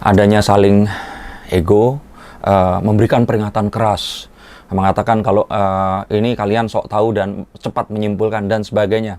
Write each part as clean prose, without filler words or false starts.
adanya saling ego, memberikan peringatan keras, mengatakan kalau ini kalian sok tahu dan cepat menyimpulkan dan sebagainya.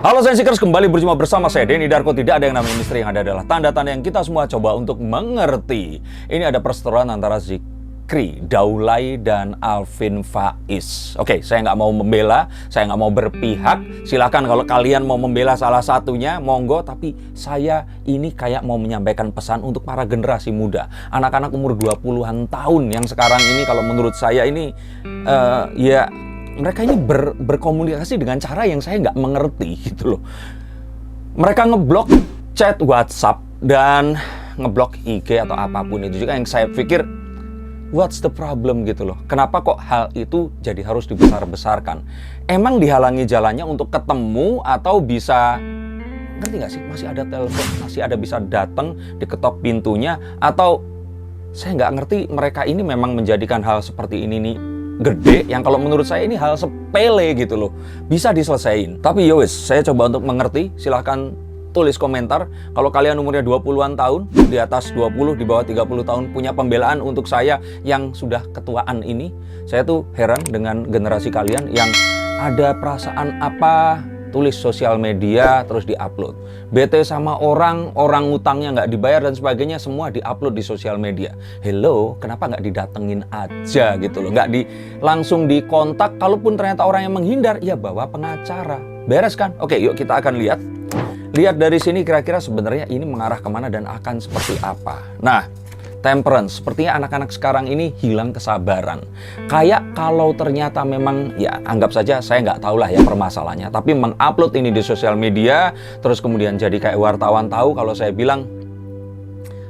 Halo Sensikers, kembali berjumpa bersama saya Denny Darko. Tidak ada yang namanya misteri, yang ada adalah tanda-tanda yang kita semua coba untuk mengerti. Ini ada perseteruan antara Zikri Daulay dan Alvin Faiz. Oke, saya nggak mau membela, saya nggak mau berpihak. Silakan kalau kalian mau membela salah satunya, monggo. Tapi saya ini kayak mau menyampaikan pesan untuk para generasi muda, anak-anak umur 20-an tahun yang sekarang ini, kalau menurut saya ini mereka ini berkomunikasi dengan cara yang saya nggak mengerti gitu loh. Mereka ngeblok chat WhatsApp dan ngeblok IG atau apapun itu juga, yang saya pikir what's the problem gitu loh. Kenapa kok hal itu jadi harus dibesar-besarkan? Emang dihalangi jalannya untuk ketemu atau bisa, ngerti nggak sih? Masih ada telepon, masih ada bisa datang, diketok pintunya, atau saya nggak ngerti mereka ini memang menjadikan hal seperti ini nih gede, yang kalau menurut saya ini hal sepele gitu loh, bisa diselesain. Tapi yowes, saya coba untuk mengerti. Silahkan tulis komentar kalau kalian umurnya 20-an tahun, di atas 20, di bawah 30 tahun, punya pembelaan untuk saya yang sudah ketuaan ini. Saya tuh heran dengan generasi kalian yang ada perasaan apa, tulis sosial media terus diupload. Bete sama orang utangnya nggak dibayar dan sebagainya, semua diupload di sosial media. Hello, kenapa nggak didatengin aja gitu loh? Nggak langsung dikontak. Kalaupun ternyata orang yang menghindar, ya bawa pengacara. Beres kan? Oke, yuk kita akan lihat. Lihat dari sini kira-kira sebenarnya ini mengarah kemana dan akan seperti apa. Nah, temperance, sepertinya anak-anak sekarang ini hilang kesabaran. Kayak kalau ternyata memang, ya anggap saja saya nggak tahu lah ya permasalahannya, tapi mengupload ini di sosial media, terus kemudian jadi kayak wartawan tahu kalau saya bilang,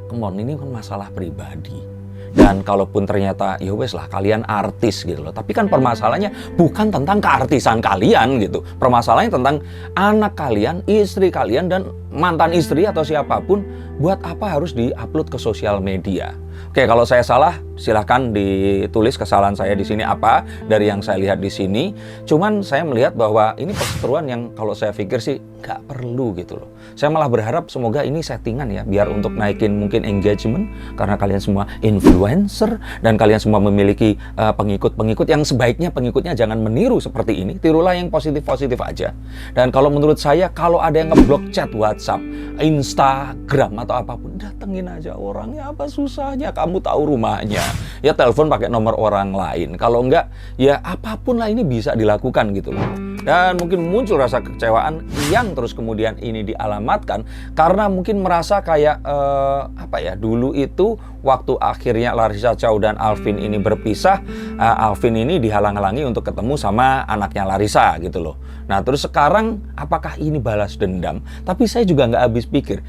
come on, ini kan masalah pribadi. Dan kalaupun ternyata, ya wes lah kalian artis gitu loh. Tapi kan permasalahannya bukan tentang keartisan kalian gitu. Permasalahannya tentang anak kalian, istri kalian, dan mantan istri atau siapapun. Buat apa harus diupload ke sosial media? Oke, kalau saya salah, silahkan ditulis kesalahan saya di sini apa dari yang saya lihat di sini. Cuman saya melihat bahwa ini perseteruan yang kalau saya pikir sih nggak perlu gitu loh. Saya malah berharap semoga ini settingan ya, biar untuk naikin mungkin engagement, karena kalian semua influencer dan kalian semua memiliki pengikut-pengikut yang sebaiknya pengikutnya jangan meniru seperti ini. Tirulah yang positif-positif aja. Dan kalau menurut saya, kalau ada yang ngeblok chat WhatsApp, Instagram atau apapun, datengin aja orangnya, apa susahnya? Kamu tahu rumahnya, ya telepon pakai nomor orang lain. Kalau enggak, ya apapun lah ini bisa dilakukan gitu loh. Dan mungkin muncul rasa kekecewaan yang terus kemudian ini dialamatkan karena mungkin merasa kayak dulu itu waktu akhirnya Larissa Chow dan Alvin ini berpisah, Alvin ini dihalang-halangi untuk ketemu sama anaknya Larissa gitu loh. Nah terus sekarang apakah ini balas dendam? Tapi saya juga nggak habis pikir,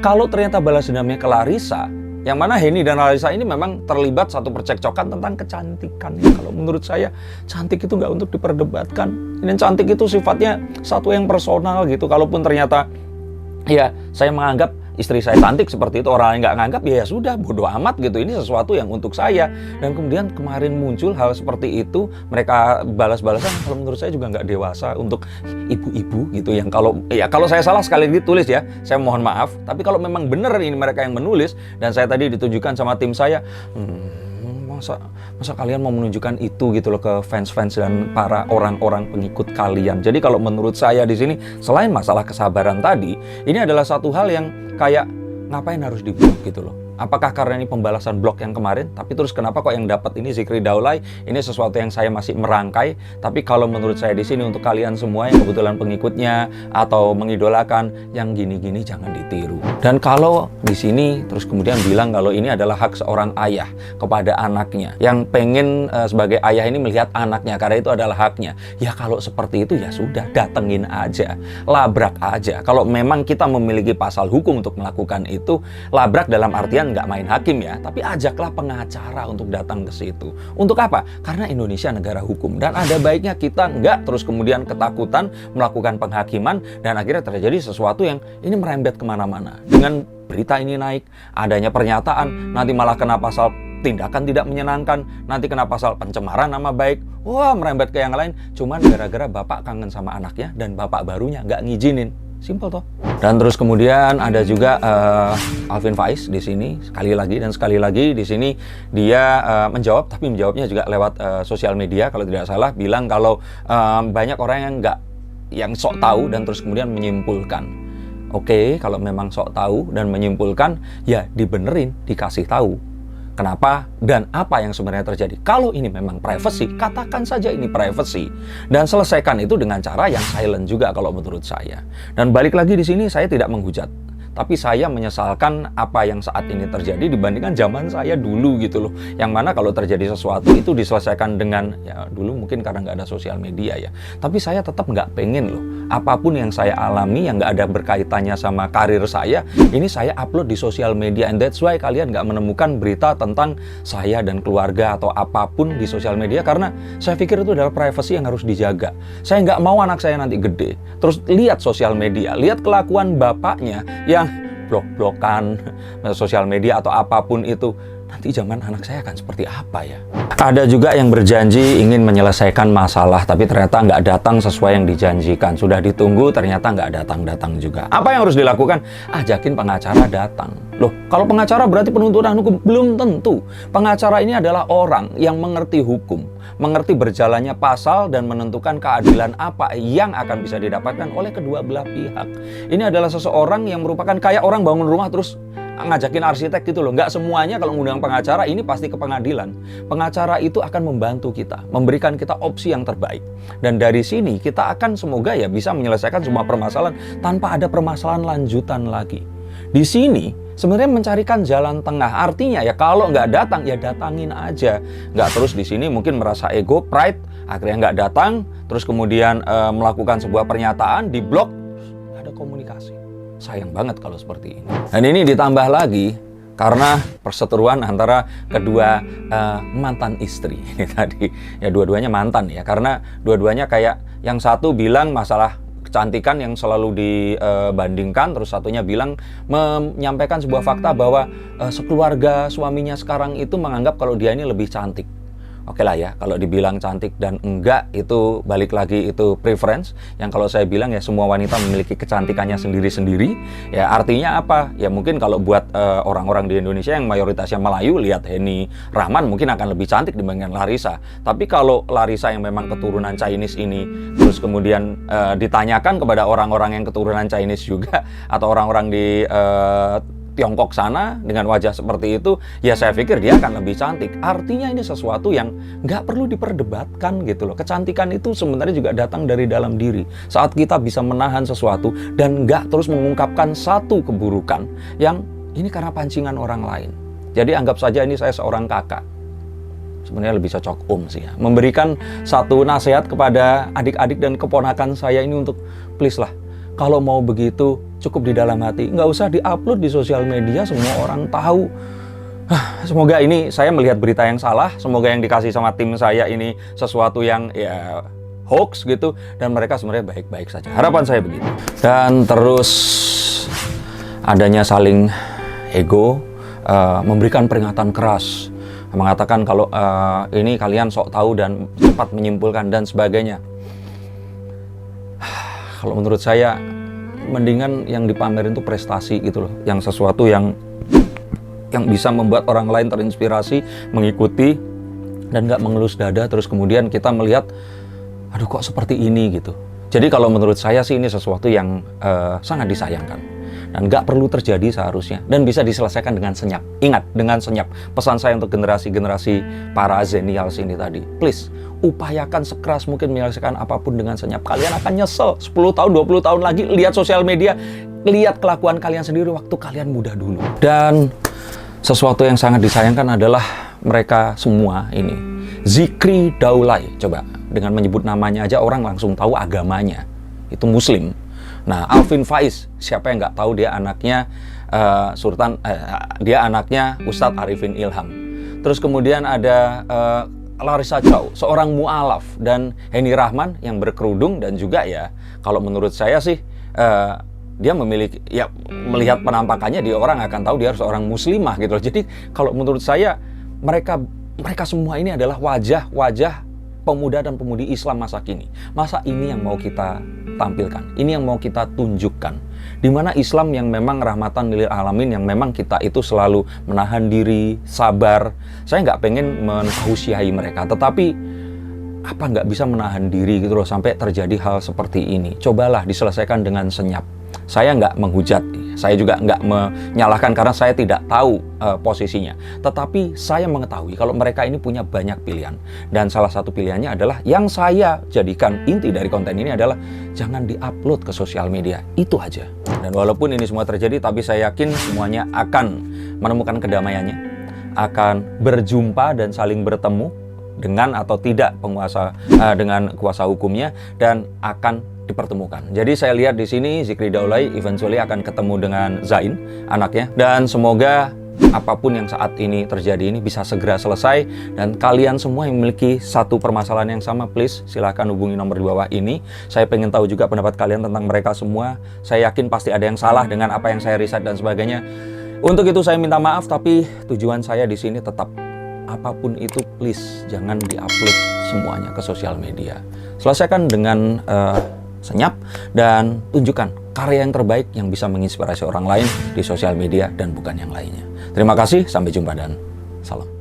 kalau ternyata balas dendamnya ke Larissa, yang mana Henny dan Larissa ini memang terlibat satu percekcokan tentang kecantikan. Ya, kalau menurut saya, cantik itu nggak untuk diperdebatkan. Dan cantik itu sifatnya satu yang personal gitu. Kalaupun ternyata ya saya menganggap istri saya cantik seperti itu, orang lain nggak nganggap, ya sudah, bodoh amat gitu. Ini sesuatu yang untuk saya. Dan kemudian kemarin muncul hal seperti itu, mereka balas-balasan. Kalau menurut saya juga nggak dewasa untuk ibu-ibu gitu. Yang kalau saya salah sekali ditulis ya, saya mohon maaf. Tapi kalau memang benar ini mereka yang menulis dan saya tadi ditunjukkan sama tim saya, masa kalian mau menunjukkan itu gitu loh ke fans-fans dan para orang-orang pengikut kalian. Jadi kalau menurut saya di sini, selain masalah kesabaran tadi, ini adalah satu hal yang kayak ngapain harus diblok gitu loh. Apakah karena ini pembalasan blok yang kemarin? Tapi terus kenapa kok yang dapat ini Zikri Daulay? Ini sesuatu yang saya masih merangkai. Tapi kalau menurut saya di sini, untuk kalian semua yang kebetulan pengikutnya atau mengidolakan, yang gini-gini jangan ditiru. Dan kalau di sini terus kemudian bilang kalau ini adalah hak seorang ayah kepada anaknya, yang pengen sebagai ayah ini melihat anaknya karena itu adalah haknya. Ya kalau seperti itu ya sudah, datengin aja, labrak aja. Kalau memang kita memiliki pasal hukum untuk melakukan itu, labrak dalam artian nggak main hakim ya, tapi ajaklah pengacara untuk datang ke situ. Untuk apa? Karena Indonesia negara hukum, dan ada baiknya kita nggak terus kemudian ketakutan melakukan penghakiman dan akhirnya terjadi sesuatu yang ini merembet kemana-mana. Dengan berita ini naik, adanya pernyataan, nanti malah kena pasal tindakan tidak menyenangkan, nanti kena pasal pencemaran nama baik, wah merembet ke yang lain, cuman gara-gara bapak kangen sama anaknya dan bapak barunya nggak ngizinin. Simple toh. Dan terus kemudian ada juga Alvin Faiz di sini sekali lagi di sini dia menjawab, tapi menjawabnya juga lewat sosial media kalau tidak salah, bilang kalau banyak orang yang sok tahu dan terus kemudian menyimpulkan. Oke, kalau memang sok tahu dan menyimpulkan, ya dibenerin, dikasih tahu kenapa dan apa yang sebenarnya terjadi. Kalau ini memang privacy, katakan saja ini privacy dan selesaikan itu dengan cara yang silent juga kalau menurut saya. Dan balik lagi di sini saya tidak menghujat, tapi saya menyesalkan apa yang saat ini terjadi dibandingkan zaman saya dulu gitu loh. Yang mana kalau terjadi sesuatu itu diselesaikan dengan, ya dulu mungkin karena nggak ada sosial media ya. Tapi saya tetap nggak pengen loh, apapun yang saya alami yang nggak ada berkaitannya sama karir saya, ini saya upload di sosial media. And that's why kalian nggak menemukan berita tentang saya dan keluarga atau apapun di sosial media, karena saya pikir itu adalah privacy yang harus dijaga. Saya nggak mau anak saya nanti gede terus lihat sosial media, lihat kelakuan bapaknya yang blok-blokan sosial media atau apapun itu. Nanti zaman anak saya akan seperti apa ya? Ada juga yang berjanji ingin menyelesaikan masalah, tapi ternyata nggak datang sesuai yang dijanjikan. Sudah ditunggu, ternyata nggak datang-datang juga. Apa yang harus dilakukan? Ajakin pengacara datang. Loh, kalau pengacara berarti penuntutan hukum? Belum tentu. Pengacara ini adalah orang yang mengerti hukum, mengerti berjalannya pasal dan menentukan keadilan apa yang akan bisa didapatkan oleh kedua belah pihak. Ini adalah seseorang yang merupakan kayak orang bangun rumah terus ngajakin arsitek gitu loh. Nggak semuanya kalau mengundang pengacara ini pasti ke pengadilan. Pengacara itu akan membantu kita, memberikan kita opsi yang terbaik. Dan dari sini kita akan semoga ya bisa menyelesaikan semua permasalahan tanpa ada permasalahan lanjutan lagi. Di sini sebenarnya mencarikan jalan tengah. Artinya ya kalau nggak datang ya datangin aja. Nggak terus di sini mungkin merasa ego, pride, akhirnya nggak datang, terus kemudian melakukan sebuah pernyataan, diblok, nggak ada komunikasi. Sayang banget kalau seperti ini. Dan ini ditambah lagi karena perseteruan antara kedua mantan istri ini tadi. Ya dua-duanya mantan ya, karena dua-duanya kayak yang satu bilang masalah kecantikan yang selalu dibandingkan, terus satunya bilang menyampaikan sebuah fakta bahwa sekeluarga suaminya sekarang itu menganggap kalau dia ini lebih cantik. Oke lah ya, kalau dibilang cantik dan enggak itu balik lagi itu preference. Yang kalau saya bilang ya semua wanita memiliki kecantikannya sendiri-sendiri. Ya artinya apa? Ya mungkin kalau buat orang-orang di Indonesia yang mayoritasnya Melayu, lihat Henny Rahman mungkin akan lebih cantik dibandingkan Larissa. Tapi kalau Larissa yang memang keturunan Chinese ini, terus kemudian ditanyakan kepada orang-orang yang keturunan Chinese juga atau orang-orang di Tiongkok sana dengan wajah seperti itu, ya saya pikir dia akan lebih cantik. Artinya ini sesuatu yang nggak perlu diperdebatkan gitu loh. Kecantikan itu sebenarnya juga datang dari dalam diri. Saat kita bisa menahan sesuatu dan nggak terus mengungkapkan satu keburukan yang ini karena pancingan orang lain. Jadi anggap saja ini saya seorang kakak. Sebenarnya lebih cocok sih ya. Memberikan satu nasihat kepada adik-adik dan keponakan saya ini untuk please lah, kalau mau begitu cukup di dalam hati, nggak usah diupload di sosial media semua orang tahu. Semoga ini saya melihat berita yang salah, semoga yang dikasih sama tim saya ini sesuatu yang ya hoax gitu, dan mereka sebenarnya baik-baik saja. Harapan saya begitu. Dan terus adanya saling ego, memberikan peringatan keras, mengatakan kalau ini kalian sok tahu dan cepat menyimpulkan dan sebagainya. Kalau menurut saya mendingan yang dipamerin itu prestasi gitu loh, yang sesuatu yang bisa membuat orang lain terinspirasi, mengikuti dan nggak mengelus dada terus kemudian kita melihat aduh kok seperti ini gitu. Jadi kalau menurut saya sih ini sesuatu yang sangat disayangkan dan nggak perlu terjadi seharusnya dan bisa diselesaikan dengan senyap. Ingat, dengan senyap. Pesan saya untuk generasi-generasi para Zenials ini tadi, please upayakan sekeras mungkin menyelesaikan apapun dengan senyap. Kalian akan nyesel 10 tahun, 20 tahun lagi lihat sosial media, lihat kelakuan kalian sendiri waktu kalian muda dulu. Dan sesuatu yang sangat disayangkan adalah mereka semua ini Zikri Daulay. Coba dengan menyebut namanya aja orang langsung tahu agamanya, itu Muslim. Nah, Alvin Faiz, siapa yang nggak tahu dia anaknya dia anaknya Ustadz Arifin Ilham. Terus kemudian ada Larissa Chow, seorang mu'alaf, dan Henny Rahman yang berkerudung dan juga ya kalau menurut saya sih dia memiliki, ya melihat penampakannya dia orang akan tahu dia harus seorang muslimah gitu loh. Jadi kalau menurut saya mereka semua ini adalah wajah-wajah pemuda dan pemudi Islam masa kini. Masa ini yang mau kita tampilkan, ini yang mau kita tunjukkan. Di mana Islam yang memang rahmatan lil alamin, yang memang kita itu selalu menahan diri, sabar. Saya nggak pengen menghausiai mereka, tetapi apa nggak bisa menahan diri gitu loh sampai terjadi hal seperti ini. Cobalah diselesaikan dengan senyap. Saya nggak menghujat, saya juga nggak menyalahkan karena saya tidak tahu posisinya. Tetapi saya mengetahui kalau mereka ini punya banyak pilihan. Dan salah satu pilihannya adalah yang saya jadikan inti dari konten ini adalah jangan diupload ke sosial media. Itu aja. Dan walaupun ini semua terjadi, tapi saya yakin semuanya akan menemukan kedamaiannya, akan berjumpa dan saling bertemu dengan atau tidak dengan kuasa hukumnya, dan akan dipertemukan. Jadi saya lihat di sini Zikri Daulay eventually akan ketemu dengan Zain, anaknya, dan semoga apapun yang saat ini terjadi ini bisa segera selesai. Dan kalian semua yang memiliki satu permasalahan yang sama, please silahkan hubungi nomor di bawah ini. Saya pengen tahu juga pendapat kalian tentang mereka semua. Saya yakin pasti ada yang salah dengan apa yang saya riset dan sebagainya. Untuk itu saya minta maaf, tapi tujuan saya di sini tetap, apapun itu please jangan diupload semuanya ke sosial media. Selesaikan dengan senyap dan tunjukkan karya yang terbaik yang bisa menginspirasi orang lain di sosial media dan bukan yang lainnya. Terima kasih, sampai jumpa dan salam.